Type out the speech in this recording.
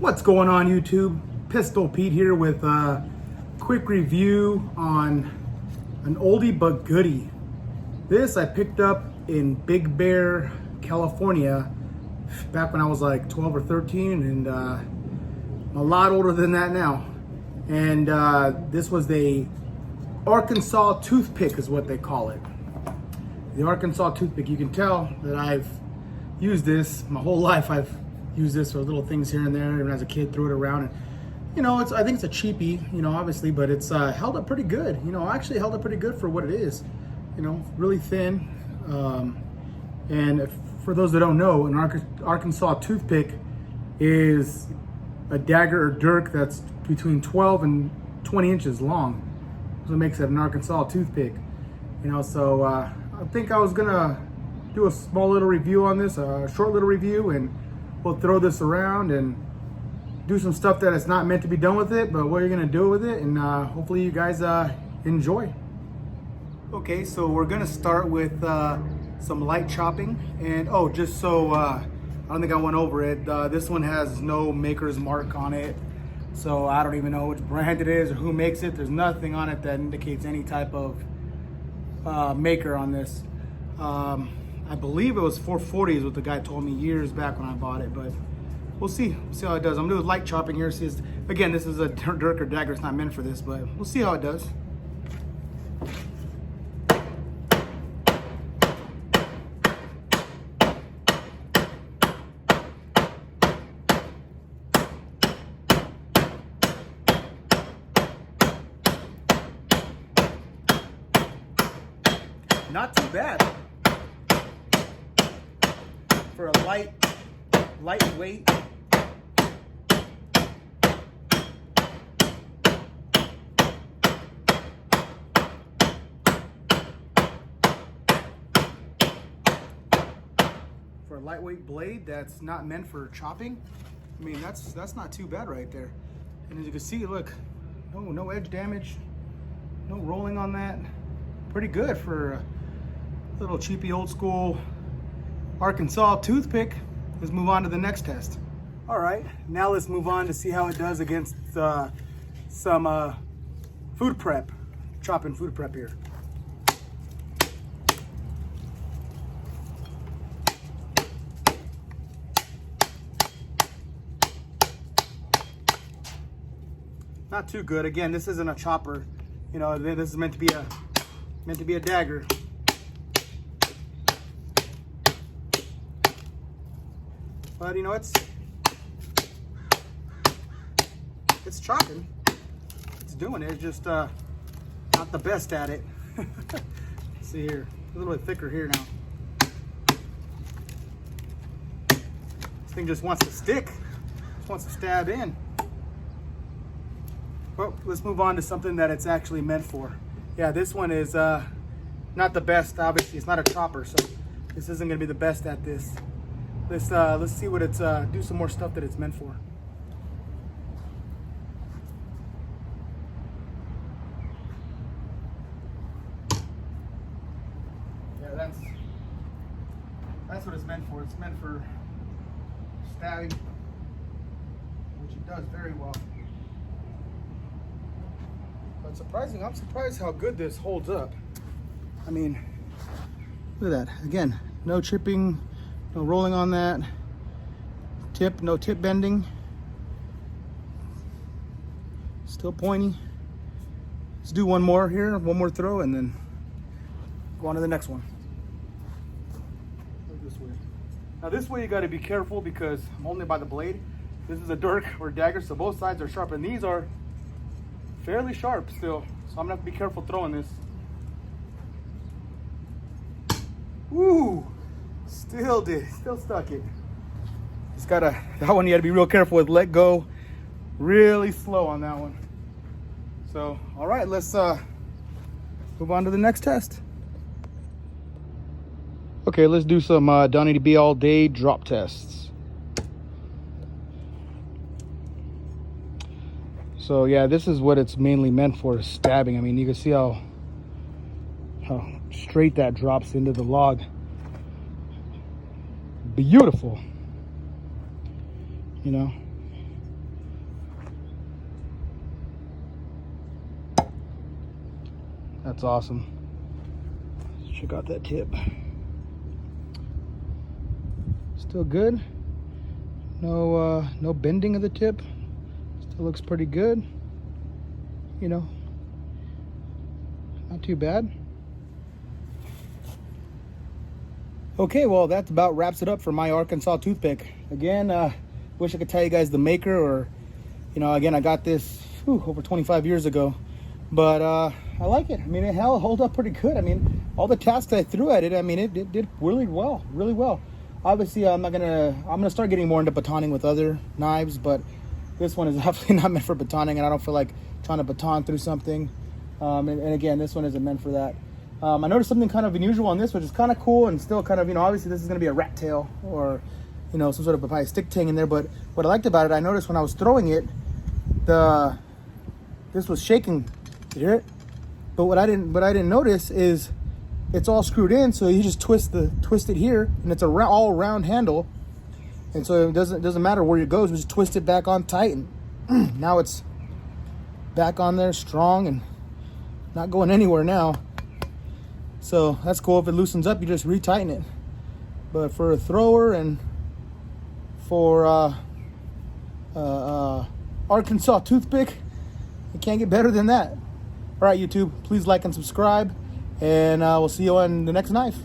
What's going on YouTube? Pistol Pete here with a quick review on an oldie but goodie. This I picked up in Big Bear, California back when I was like 12 or 13 and a lot older than that now. And this was the Arkansas toothpick is what they call it. The Arkansas toothpick. You can tell that I've used this my whole life. I've used this for little things here and there. Even as a kid, threw it around, and you know, I think it's a cheapie, you know, obviously, but it's held up pretty good. You know, actually held up pretty good for what it is. You know, really thin. And for those that don't know, an Arkansas toothpick is a dagger or dirk that's between 12 and 20 inches long. That's what makes it an Arkansas toothpick. You know, so I think I was gonna do a small little review on this, a short little review, and we'll throw this around and do some stuff that is not meant to be done with it, but what you're gonna do with it, and hopefully you guys enjoy. Okay, so we're gonna start with some light chopping, and oh, just so I don't think I went over it, this one has no maker's mark on it, so I don't even know which brand it is or who makes it. There's nothing on it that indicates any type of maker on this. I believe it was 440 is what the guy told me years back when I bought it, but we'll see how it does. I'm doing light chopping here. See, again, this is a dirk or dagger. It's not meant for this, but we'll see how it does. Not too bad for a lightweight. For a lightweight blade that's not meant for chopping, I mean that's not too bad right there. And as you can see, look, no edge damage, no rolling on that. Pretty good for a little cheapy old school Arkansas toothpick. Let's move on to the next test. All right, now let's move on to see how it does against some food prep, chopping food prep here. Not too good. Again, this isn't a chopper. You know, this is meant to be a dagger. But you know, it's chopping. It's doing it. It's just not the best at it. Let's see here, a little bit thicker here now. This thing just wants to stick. Just wants to stab in. Well, let's move on to something that it's actually meant for. Yeah, this one is not the best. Obviously, it's not a chopper, so this isn't going to be the best at this. Let's see what it's do some more stuff that it's meant for. Yeah, that's what it's meant for. It's meant for stabbing, which it does very well. But I'm surprised how good this holds up. I mean, look at that. Again, no chipping, no rolling on that. No tip bending. Still pointy. Let's do one more here, one more throw, and then go on to the next one. Go this way. Now this way you got to be careful because I'm only by the blade. This is a dirk or dagger, so both sides are sharp, and these are fairly sharp still, so I'm gonna have to be careful throwing this. Woo! Still stuck it. Just that one you gotta be real careful with. Let go really slow on that one. So, all right, let's move on to the next test. Okay, let's do some don't need to be all day drop tests. So yeah, this is what it's mainly meant for, is stabbing. I mean, you can see how straight that drops into the log. Beautiful. You know, That's awesome. Check out that tip. Still good. No bending of the tip. Still looks pretty good. You know, not too bad. Okay, well, that about wraps it up for my Arkansas toothpick. Again, wish I could tell you guys the maker, or, you know, again, I got this over 25 years ago, but I like it. I mean, it held up pretty good. I mean, all the tasks I threw at it, I mean, it did really well, really well. Obviously, I'm gonna start getting more into batoning with other knives, but this one is definitely not meant for batoning, and I don't feel like trying to baton through something. And again, this one isn't meant for that. I noticed something kind of unusual on this, which is kind of cool, and still kind of, you know, obviously this is going to be a rat tail or, you know, some sort of probably stick tang in there. But what I liked about it, I noticed when I was throwing it, this was shaking. You hear it? But what I didn't notice is it's all screwed in, so you just twist it here, and it's all round handle, and so it doesn't matter where it goes. We just twist it back on tight, and now it's back on there strong and not going anywhere now. So that's cool. If it loosens up, you just retighten it. But for a thrower and for Arkansas toothpick, you can't get better than that. All right, YouTube, please like and subscribe, and we'll see you on the next knife.